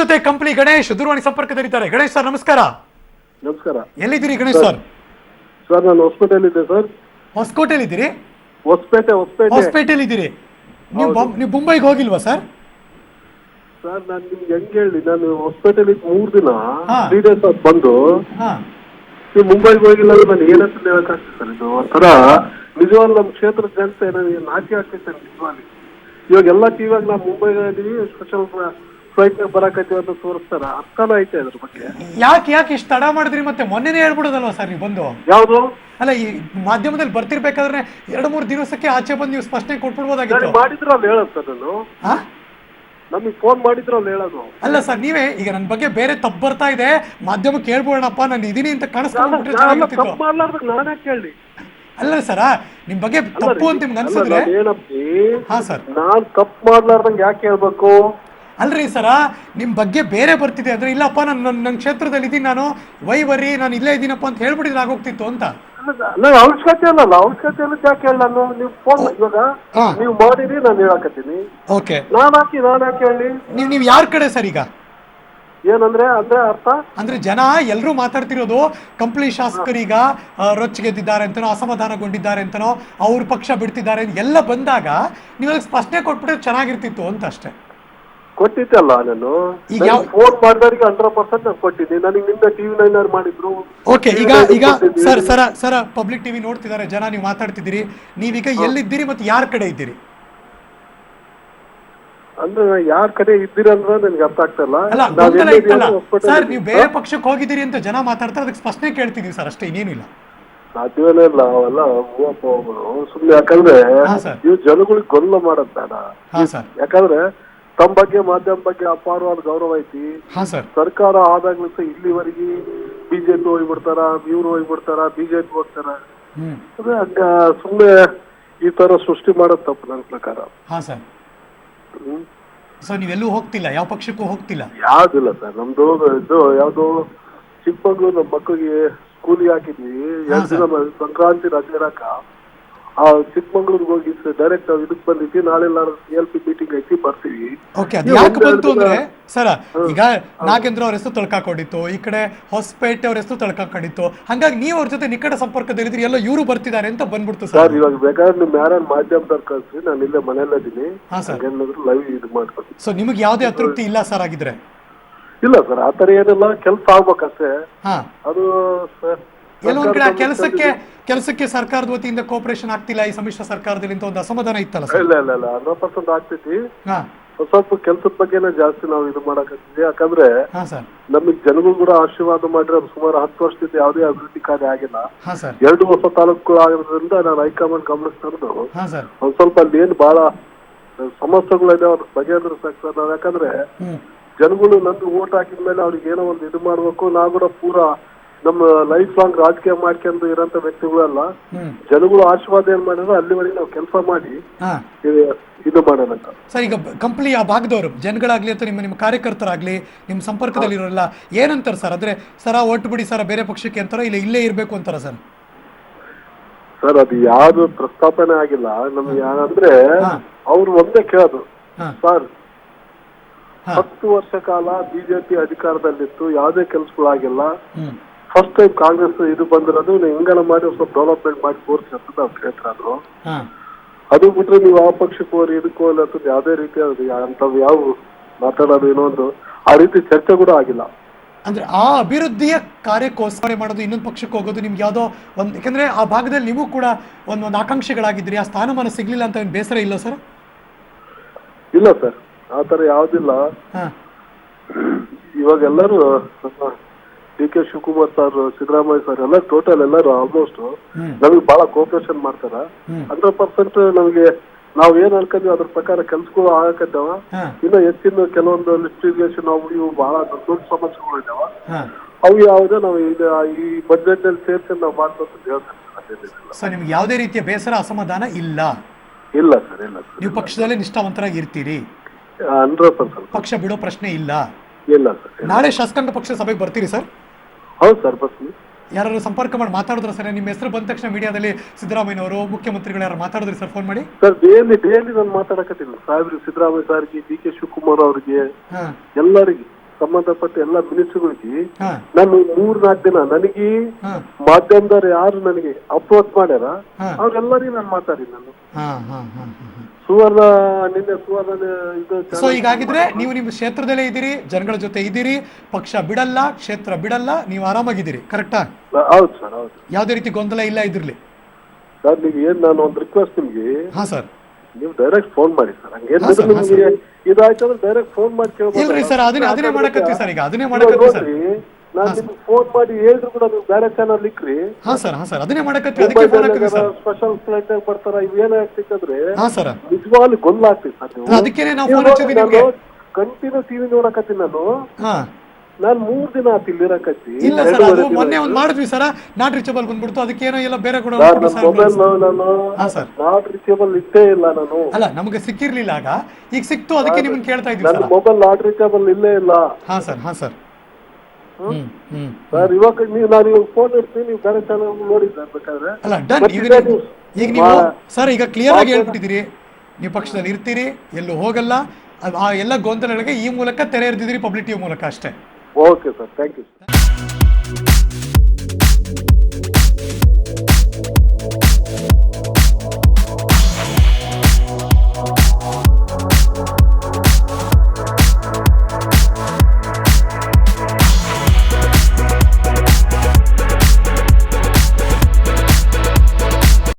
ಜೊತೆ ಕಂಪ್ಲಿ ಗಣೇಶ್ ದೂರವಾಣಿ ಸಂಪರ್ಕದಲ್ಲಿದ್ದಾರೆ. ಗಣೇಶ್ ಸರ್ ನಮಸ್ಕಾರ. ನಮಸ್ಕಾರ. ಎಲ್ಲಿದ್ದೀರಿ ಗಣೇಶ್ ಸರ್? ಸರ್ ನಾನು ಹೊಸಪೇಟೆಯಲ್ಲಿ ಇದ್ದೆ ಸರ್. ಹೊಸಕೋಟೆಯಲ್ಲಿ ಇದ್ದೀರಿ? ಹೊಸಪೇಟೆಯಲ್ಲಿ ಇದ್ದೀರಿ. ನೀವು ಮುಂಬೈಗೆ ಹೋಗಿಲ್ವಾ ಸರ್? ಸರ್ ನಾನು ನಿಮ್ಗೆ ಹೆಂಗ್ ಹೇಳಿ, ನಾನು ಹೊಸಪೇಟೆಯಲ್ಲಿ 3 ದಿನ 3 ಡೇಸ್ ಬಂದು ನೀವು ಮುಂಬೈಗೆ ಹೋಗಿಲ್ಲ ಅಂದ್ರೆ ನಾನು ಏನಂತ ಹೇಳಕ್ಕಾಗ್ತದೆ ಸರ್. ಇದು ಒಂಥರ ನಿಜವಾಗ್ಲೂ ನಮ್ಮ ಕ್ಷೇತ್ರದ ಜನತೆ ನನಗೆ ನಾಚಿ ಆಗ್ತೈತೆ ನಿಜವಾಗಿ. ಇವಾಗ ಎಲ್ಲ ಟಿವಿಯಾಗ ನಾವು ಮುಂಬೈಗೆ ಸ್ಪೆಷಲ್ ಫ್ಲೈಟ್ ಬರಕೈತಿ ಅಂತ ತೋರಿಸ್ತಾರ, ಅರ್ಥನ ಐತೆ ಅದ್ರ ಬಗ್ಗೆ. ಯಾಕೆ ಇಷ್ಟು ತಡ ಮಾಡಿದ್ರಿ? ಮತ್ತೆ ಮೊನ್ನೆನೇ ಹೇಳ್ಬಿಡೋದಲ್ವಾ ಸರ್ ನೀವು ಬಂದು? ಯಾವ್ದು ಅಲ್ಲ, ಈ ಮಾಧ್ಯಮದಲ್ಲಿ ಬರ್ತಿರ್ಬೇಕಾದ್ರೆ 2-3 ದಿವಸಕ್ಕೆ ಆಚೆ ಬಂದು ನೀವು ಸ್ಪಷ್ಟನೆ ಕೊಟ್ಬಿಡ್ಬೋದಾಗಿತ್ತು. ಮಾಡಿದ್ರಲ್ಲಿ ಹೇಳೋದು ಸರ್, ನಾನು ನಮಗೆ ಫೋನ್ ಮಾಡಿದ್ರಲ್ಲಿ ಹೇಳೋದು. ಅಲ್ಲ ಸರ್, ನೀವೇ ಈಗ ನನ್ನ ಬಗ್ಗೆ ಬೇರೆ ತಪ್ಪು ಬರ್ತಾ ಇದೆ, ಮಾಧ್ಯಮಕ್ಕೆ ಹೇಳ್ಬೋಣಪ್ಪ ನಾನು ಇದೀನಿ ಅಂತ ಕಾಣಿಸ್ಕೊಂಡ್ಬಿಟ್ರೆ ಚೆನ್ನಾಗಿರ್ತಿತ್ತು. ನಾನೇ ಕೇಳಿ. ಅಲ್ಲ ಸರ, ನಿಮ್ ಬಗ್ಗೆ ತಪ್ಪು ಅಂತ ನಿಮ್ಗೆ ಅನ್ಸಿದ್ರೆ ಹಾ ಸರ್, ನಾನ್ ತಪ್ಪು ಮಾಡ್ಲಾರ್ದಂಗೆ ಯಾಕೆ ಹೇಳ್ಬೇಕು? ಅಲ್ರಿ ಸರ, ನಿಮ್ ಬಗ್ಗೆ ಬೇರೆ ಬರ್ತಿದೆ ಅಂದ್ರೆ ಇಲ್ಲಪ್ಪ ನನ್ನ ಕ್ಷೇತ್ರದಲ್ಲಿ ಇದೀನಿ, ನಾನು ವೈವರಿ ನಾನು ಇಲ್ಲೇ ಇದೀನಪ್ಪ ಅಂತ ಹೇಳ್ಬಿಟ್ಟಿದ್ರೆ ಆಗೋಗ್ತಿತ್ತು ಅಂತ. ಅವಶ್ಯಕತೆ ಇಲ್ಲ ಯಾಕೆ ಹೇಳ? ನಾನು ನೀವು ಫೋನ್ ಇವಾಗ ನೀವು ಮಾಡಿರಿ, ನಾನು ಹೇಳಕತ್ತೀನಿ. ಓಕೆ, ನಾನು ಯಾಕೆ ಹೇಳಿ? ನೀವು ಯಾರ ಕಡೆ ಸರ್ ಈಗ? ಏನಂದ್ರೆ ಅಂದ್ರೆ ಅರ್ಥ ಅಂದ್ರೆ ಜನ ಎಲ್ಲರೂ ಮಾತಾಡ್ತಿರೋದು ಕಂಪ್ಲಿ ಶಾಸಕರೀಗ ರೊಚ್ಚಿಗೆದ್ದಿದ್ದಾರೆ ಅಂತನೋ, ಅಸಮಾಧಾನಗೊಂಡಿದ್ದಾರೆ ಅಂತನೋ, ಅವ್ರ ಪಕ್ಷ ಬಿಡ್ತಿದ್ದಾರೆ ಎಲ್ಲ ಬಂದಾಗ ನೀವು ಸ್ಪಷ್ಟನೆ ಕೊಟ್ಬಿಟ್ರೆ ಚೆನ್ನಾಗಿರ್ತಿತ್ತು ಅಂತ ಅಷ್ಟೇ. ಕೊಟ್ಟಿದ್ದಲ್ಲ, ನಾನು ಫೋನ್ ಮಾಡಿದವರಿಗೆ 100% ನಾನು ಕೊಟ್ಟಿದ್ದೀನಿ. ನನಗೆ ನಿಮ್ದ TV9 ಮಾಡಿದ್ರು. ಓಕೆ, ಈಗ ಸರ ಪಬ್ಲಿಕ್ ಟಿವಿ ನೋಡ್ತಿದ್ದಾರೆ ಜನ, ನೀವು ಮಾತಾಡ್ತಿದ್ದೀರಿ, ನೀವೀಗ ಎಲ್ಲಿದ್ದೀರಿ ಮತ್ತೆ ಯಾರ ಕಡೆ ಇದ್ದೀರಿ? ಅಂದ್ರೆ ಯಾರ ಕಡೆ ಇದ್ದೀರಿ ಅಂದ್ರೆ ನನಗೆ ಅರ್ಥ ಆಗ್ತಲ್ಲ. ಸರ್, ನೀವು ಬೇರೆ ಪಕ್ಷಕ್ಕೆ ಹೋಗಿದ್ದೀರಿ ಅಂತ ಜನ ಮಾತಾಡ್ತಾರೆ, ಅದಕ್ಕೆ ಸ್ಪಷ್ಟನೆ ಕೇಳ್ತಿದೀವಿ ಸರ್, ಅಷ್ಟೇ, ಇನ್ನೇನಿಲ್ಲ. ಸಾಧ್ಯನೇ ಇಲ್ಲ ಅವೆಲ್ಲ ಸುಮ್ನೆ. ಯಾಕಂದ್ರೆ ನೀವು ಜನಗಳಿಗೆ ಗೊಂದಲ ಮಾಡೋದ್ ಬೇಡ. ಯಾಕಂದ್ರೆ ತಮ್ಮ ಬಗ್ಗೆ ಮಾಧ್ಯಮ ಬಗ್ಗೆ ಅಪಾರವಾದ ಗೌರವ ಐತಿ. ಸರ್ಕಾರ ಆದಾಗ್ಲೂ ಇಲ್ಲಿವರೆಗೆ ಬಿಜೆಪಿ ಹೋಗ್ಬಿಡ್ತಾರ, ಇವ್ರು ಹೋಗ್ಬಿಡ್ತಾರ, ಬಿಜೆಪಿ ಹೋಗ್ತಾರ. ಅದೇ ಹಂಗ ಸುಮ್ನೆ ಈ ತರ ಸೃಷ್ಟಿ ಮಾಡೋದ್ ತಪ್ಪು ನನ್ನ ಪ್ರಕಾರ. ಸೊ ನೀವೆಲ್ಲೂ ಹೋಗ್ತಿಲ್ಲ, ಯಾವ ಪಕ್ಷಕ್ಕೂ ಹೋಗ್ತಿಲ್ಲ? ಯಾವ್ದಿಲ್ಲ ಸರ್, ನಮ್ದು ಇದು ಯಾವ್ದು ಚಿಕ್ಕಮಗಳೂರು ನಮ್ಮ ಮಕ್ಕಳಿಗೆ ಸ್ಕೂಲಿಗೆ ಹಾಕಿದ್ವಿ. 2 ದಿನ ಸಂಕ್ರಾಂತಿ ರಜೆ ಇರಾಕ ಆ ಚಿಕ್ಕಮಂಗ್ಳೂರ್ಗೆ ಹೋಗಿ ಡೈರೆಕ್ಟ್ ಇದಕ್ ಬಂದಿದ್ವಿ. ನಾಳೆ CLP ಮೀಟಿಂಗ್ ಐತಿ, ಬರ್ತೀವಿ. ಯಾಕೆ ಬಂತು ಅಂದ್ರೆ ಸರ, ಈಗ ನಾಗೇಂದ್ರ ಅವ್ರ ಹೆಸರು ತೊಳ್ಕಾಕೊಂಡಿತ್ತು, ಈ ಕಡೆ ಹೊಸಪೇಟೆ ಅವ್ರ ಹೆಸರು ತೊಳ್ಕಾಕೊಂಡಿತ್ತು, ಹಂಗಾಗಿ ನೀವು ಅವ್ರ ಜೊತೆ ನಿಕಟ ಸಂಪರ್ಕದಲ್ಲಿದ್ರಿ, ಎಲ್ಲ ಇವರು ಬರ್ತಿದ್ದಾರೆ ಅಂತ ಬಂದ್ಬಿಡ್ತು ಸರ್. ಇವಾಗ ಬೇಕಾದ್ರೆ ನಿಮ್ ಯಾರು ಮಾಧ್ಯಮದವ್ರು ಕಳ್ಸಿ, ನಾನು ಇಲ್ಲೇ ಮನೆಯಲ್ಲ ಇದೀನಿ, ಲೈವ್ ಇದು ಮಾಡ್ಕೊತೀನಿ. ಸೊ ನಿಮ್ಗೆ ಯಾವ್ದೇ ಅತೃಪ್ತಿ ಇಲ್ಲ ಸರ್ ಆಗಿದ್ರೆ? ಇಲ್ಲ ಸರ್, ಆತರ ಏನಿಲ್ಲ, ಕೆಲ್ಸ ಆಗ್ಬೇಕಷ್ಟೇ. ಅದು ಎಲ್ಲೊಂದ್ ಕಡೆ ಕೆಲಸಕ್ಕೆ ಸರ್ಕಾರದ ವತಿಯಿಂದ ಕೋಪರೇಷನ್ ಆಗ್ತಿಲ್ಲ ಈ ಸಮ್ಮಿಶ್ರ ಸರ್ಕಾರದಲ್ಲಿ ಅಂತ ಒಂದು ಅಸಮಾಧಾನ ಇತ್ತಲ್ಲ ಸರ್? ಇಲ್ಲ 100% ಆಗ್ತೈತಿ. ಸ್ವಲ್ಪ ಕೆಲ್ಸದ ಬಗ್ಗೆನೇ ಜಾಸ್ತಿ ನಾವು ಇದು ಮಾಡಕತ್ತೀವಿ. ಯಾಕಂದ್ರೆ ನಮಗ್ ಜನಗಳು ಕೂಡ ಆಶೀರ್ವಾದ ಮಾಡಿದ್ರೆ ಸುಮಾರು 10 ವರ್ಷದಿಂದ ಯಾವುದೇ ಅಭಿವೃದ್ಧಿ ಕಾರ್ಯ ಆಗಿಲ್ಲ. 2 ಹೊಸ ತಾಲೂಕುಗಳು ಆಗಿರೋದ್ರಿಂದ ನಾನು ಹೈಕಮಾಂಡ್ ಗಮನಕ್ಕೆ ತಂದು ಒಂದ್ ಸ್ವಲ್ಪ ಅಲ್ಲಿ ಏನ್ ಬಹಳ ಸಮಸ್ಯೆಗಳಿದೆ ಅವ್ರ ಬಗೆಹರಿಸಕ್. ನಾವ್ ಯಾಕಂದ್ರೆ ಜನಗಳು ನಂದು ಓಟ್ ಹಾಕಿದ್ಮೇಲೆ ಅವ್ರಿಗೆ ಏನೋ ಒಂದು ಇದು ಮಾಡ್ಬೇಕು. ನಾವು ಕೂಡ ಪೂರಾ ನಮ್ಮ ಲೈಫ್ ಲಾಂಗ್ ರಾಜಕೀಯ ಮಾಡ್ಕೊಂಡು ಇರೋಂತ ವ್ಯಕ್ತಿಗಳಲ್ಲ. ಜನಗಳು ಆಶೀರ್ವಾದ ಏನ್ ಮಾಡಿದ್ರೆ ಅಲ್ಲಿವರೆಗೆ ನಾವು ಕೆಲಸ ಮಾಡಿ ಇದು ಮಾಡೋಣ ಸರ್. ಈಗ ಕಂಪ್ಲಿ ಆ ಭಾಗದವರು ಜನಗಳಾಗ್ಲಿ ಅಥವಾ ನಿಮ್ಮ ಕಾರ್ಯಕರ್ತರಾಗ್ಲಿ ನಿಮ್ಮ ಸಂಪರ್ಕದಲ್ಲಿ ಇರೋಲ್ಲ ಏನಂತಾರ ಸರ್? ಅಂದ್ರೆ ಸರ ಒಟ್ಟು ಬಿಡಿ ಸರ ಬೇರೆ ಪಕ್ಷಕ್ಕೆ ಅಂತಾರ, ಇಲ್ಲ ಇಲ್ಲೇ ಇರ್ಬೇಕು ಅಂತಾರ ಸರ್? ಸರ್ ಅದು ಯಾವ್ದು ಪ್ರಸ್ತಾಪನೆ ಆಗಿಲ್ಲ ನಮ್ಗೆ. ಅಂದ್ರೆ ಅವ್ರು ಒಂದೇ ಕೇಳೋದು, ಸರ್ 10 ವರ್ಷ ಕಾಲ ಬಿಜೆಪಿ ಅಧಿಕಾರದಲ್ಲಿತ್ತು, ಯಾವ್ದೇ ಕೆಲ್ಸಗಳಾಗಿಲ್ಲ. ಫಸ್ಟ್ ಟೈಮ್ ಕಾಂಗ್ರೆಸ್ ಇದು ಬಂದಿರೋದು, ಹಿಂಗನ ಮಾಡಿ ಸ್ವಲ್ಪ ಡೆವಲಪ್ಮೆಂಟ್ ಮಾಡಿ ತೋರಿಸಿ ಅಂತ ನಾವು ಕೇಳ್ತಾದ್ರು. ಅದು ಬಿಟ್ರೆ ನೀವು ಆ ಪಕ್ಷಕ್ಕೆ ಹೋರಿ ಇದಕ್ಕೆ ಹೋಗ್ಲಿ ಅಂತ ಯಾವ್ದೇ ರೀತಿ ಅಂತವ್ ಯಾವ ಮಾತಾಡೋದು ಏನೋ ಒಂದು ಆ ರೀತಿ ಚರ್ಚೆ ಕೂಡ ಆಗಿಲ್ಲ. ಅಂದ್ರೆ ಆ ಅಭಿವೃದ್ಧಿಯ ಕಾರ್ಯಕ್ಕೋಸ್ಕರ ಮಾಡೋದು, ಇನ್ನೊಂದು ಪಕ್ಷಕ್ಕೆ ಹೋಗೋದು ನಿಮ್ಗೆ ಯಾವ್ದೋ ಒಂದು, ಯಾಕಂದ್ರೆ ಆ ಭಾಗದಲ್ಲಿ ನೀವು ಕೂಡ ಒಂದು ಆಕಾಂಕ್ಷಿಗಳಾಗಿದ್ರಿ, ಆ ಸ್ಥಾನಮಾನ ಸಿಗ್ಲಿಲ್ಲ ಅಂತ ಬೇಸರ ಇಲ್ಲ ಸರ್? ಇಲ್ಲ ಸರ್, ಆತರ ಯಾವ್ದಿಲ್ಲ. ಇವಾಗ ಎಲ್ಲರೂ DK Shivakumar sir, Siddaramaiah sir ಎಲ್ಲ ಟೋಟಲ್ ಎಲ್ಲರೂ ಆಲ್ಮೋಸ್ಟ್ ನಮಗೆ ಬಹಳ ಕೋಪರೇಷನ್ ಮಾಡ್ತಾರ. 100% ನಮಗೆ ನಾವ್ ಏನ್ ಅನ್ಕೊಂಡ್ವಿ ಅದ್ರ ಪ್ರಕಾರ ಕೆಲ್ಸಗಳು ಆಗಕತ್ತಾವ. ಇನ್ನು ಹೆಚ್ಚಿನ ಕೆಲವೊಂದು ಲಿಸ್ಟಿಗೇಷನ್ ಅವು ಇವು ಬಹಳ ದೊಡ್ಡ ಸಮಸ್ಯೆಗಳು ಇದಾವ. ಅವು ಯಾವುದೇ ನಾವು ಈ ಬಜೆಟ್ ನಲ್ಲಿ ಸೇರ್ಸಿ ನಾವು ಮಾಡ್ಬೇಕು ಹೇಳ್ತೇವೆ ಸರ್. ನಿಮ್ಗೆ ಯಾವುದೇ ರೀತಿಯ ಬೇಸರ ಅಸಮಾಧಾನ ಇಲ್ಲ? ಇಲ್ಲ ಸರ್, ಇಲ್ಲ. ನೀವು ಪಕ್ಷದಲ್ಲೇ ನಿಷ್ಠಾವಂತರಾಗಿ ಇರ್ತೀರಿ? 100%. ಪಕ್ಷ ಬಿಡೋ ಪ್ರಶ್ನೆ ಇಲ್ಲ? ಇಲ್ಲ ಸರ್. ನಾಳೆ ಶಾಸಕಾಂಗ ಪಕ್ಷ ಸಭೆಗೆ ಬರ್ತೀರಿ ಸರ್? ಹೌದು ಸರ್, ಬರ್ತೀನಿ. ಯಾರು ಸಂಪರ್ಕ ಮಾಡಿ ಮಾತಾಡಿದ್ರ ಸರ್? ನಿಮ್ಮ ಹೆಸರು ಬಂದ ತಕ್ಷಣ ಮೀಡಿಯಾದಲ್ಲಿ ಸಿದ್ದರಾಮಯ್ಯನವರು ಮುಖ್ಯಮಂತ್ರಿಗಳು ಯಾರು ಮಾತಾಡಿದ್ರಿ ಸರ್ ಫೋನ್ ಮಾಡಿ? ಸರ್ ಡೈಲಿ ನಾನು ಮಾತಾಡಕತ್ತೀನಿ ಸಾಹೇಬ್ರಿ, ಸಿದ್ದರಾಮಯ್ಯ ಸರ್ಗೆ, DK ಶಿವಕುಮಾರ್ ಅವ್ರಿಗೆ, ಎಲ್ಲರಿಗೆ ಸಂಬಂಧಪಟ್ಟ ಎಲ್ಲ ಮಿನಿಸ್ಟ್ರುಗಳಿಗೆ ನಾನು 3-4 ದಿನ ನನಗೆ ಮಾಧ್ಯಮದವ್ರು ಯಾರು ನನಗೆ ಅಪ್ರೋಚ್ ಮಾಡ್ಯಾರ ಅವ್ರೆಲ್ಲರಿಗೂ ನಾನು ಮಾತಾಡಿ ನಾನು ಸುವರ್ಣ ನಿನ್ನೆ ಸುವರ್ಣ ಇದು. ಸೊ ಹೀಗಾಗಿದ್ರೆ ನೀವು ನಿಮ್ಮ ಕ್ಷೇತ್ರದಲ್ಲೇ ಇದ್ದೀರಿ, ಜನಗಳ ಜೊತೆ ಇದ್ದೀರಿ, ಪಕ್ಷ ಬಿಡಲ್ಲ, ಕ್ಷೇತ್ರ ಬಿಡಲ್ಲ, ನೀವು ಆರಾಮಾಗಿದ್ದೀರಿ, ಕರೆಕ್ಟಾ? ಹೌದು ಸರ್, ಹೌದು. ಯಾವ್ದೇ ರೀತಿ ಗೊಂದಲ ಇಲ್ಲ ಇದ್ರಲ್ಲಿ ಸರ್. ನೀವು ಏನ್ ನಾನು ಒಂದು ರಿಕ್ವೆಸ್ಟ್ ನಿಮ್ಗೆ, ಹಾ ಸರ್, ನೀವು ಡೈರೆಕ್ಟ್ ಫೋನ್ ಮಾಡಿ ಸರ್. ಹಂಗೇನಿದ್ರೆ ನಿಮ್ಗೆ ಇದಾಯ್ತಂದ್ರೆ ಡೈರೆಕ್ಟ್ ಫೋನ್ ಮಾಡಿ ಕೇಳ್ಬೋದು. ಇಲ್ರಿ ಸರ್, ಅದನ್ನೇ ಮಾಡಕತ್ತೀವಿ ಸರ್, ಈಗ ಅದನ್ನೇ ಮಾಡಕತ್ತೀವಿ ಸರ್. ನಾನು ನಿಮ್ಗೆ ಫೋನ್ ಮಾಡಿ ಹೇಳಿದ್ರು ಕೂಡ ನೀವು ಬೇರೆ ಚಾನಲ್ ಇಕ್ರಿ. ಹಾ ಸರ್, ಹಾ ಸರ್, ಅದನ್ನೇ ಮಾಡಕತ್ತೀವಿ, ಅದಕ್ಕೆ ಫೋನ್ ಹಾಕಿದ್ವಿ ಸರ್. ಸ್ಪೆಷಲ್ ಫ್ಲೈಟ್ ಆಗಿ ಬರ್ತಾರ, ಇವೇನಾಗ್ತಿದ್ರೆ ಹಾ ಸರ್, ನಿಜವಾಗ್ಲೂ ಗೊಂದಲ ಆಗ್ತೈತೆ ಸರ್. ಅದಕ್ಕೇನೆ ನಾವು ಫೋನ್ ಹಚ್ಚಿದ್ವಿ ನಿಮ್ಗೆ. ಕಂಟಿನ್ಯೂ ಟಿವಿ ನೋಡಕತ್ತೀನಿ ನಾನು. ನಾನು 3 ದಿನ ಆತು ಇಲ್ಲಿರಕತ್ತಿ. ಇಲ್ಲ ಸರ್, ಅದು ಮೊನ್ನೆ ಒಂದು ಮಾಡಿದ್ವಿ ಸರ್, ನಾಟ್ ರೀಚಬಲ್ ಬಂದ್ಬಿಡ್ತು, ಅದಕ್ಕೇನೋ ಎಲ್ಲ ಬೇರೆ ಕೂಡ ಮೊಬೈಲ್ ನಾನು ನಾಟ್ ರೀಚಬಲ್ ಇದ್ದೇ ಇಲ್ಲ ನಾನು. ಅಲ್ಲ, ನಮಗೆ ಸಿಕ್ಕಿರ್ಲಿಲ್ಲ ಆಗ, ಈಗ ಸಿಕ್ತು, ಅದಕ್ಕೆ ನಿಮ್ಮನ್ನ ಕೇಳ್ತಾ ಇದ್ವಿ ನನ್ನ ಮೊಬೈಲ್ ನಾಟ್ ರೀಚಬಲ್ ಇಲ್ಲೇ ಇಲ್ಲ. ಹಾ ಸರ್, ಹಾ ಸರ್. ಸರ್ ಇವಾಗ ನಾನು ಇವಾಗ ಫೋನ್ ಇರ್ತೀನಿ, ನೀವು ಬೇರೆ ಚಾನಲ್ ನೋಡಿದ್ರೆ ಬೇಕಾದ್ರೆ. ಅಲ್ಲ ಡನ್, ಈಗ ನೀವು ಸರ್ ಈಗ ಕ್ಲಿಯರ್ ಆಗಿ ಹೇಳ್ಬಿಟ್ಟಿದ್ದೀರಿ, ನೀವು ಪಕ್ಷದಲ್ಲಿ ಇರ್ತೀರಿ, ಎಲ್ಲೂ ಹೋಗಲ್ಲ, ಆ ಎಲ್ಲ ಗೊಂದಲಗಳಿಗೆ ಈ ಮೂಲಕ ತೆರೆ ಎರೆದಿದ್ದೀರಿ, ಪಬ್ಲಿಕ್ ಟಿವಿ ಮೂಲಕ ಅಷ್ಟೇ. Okay sir, thank you.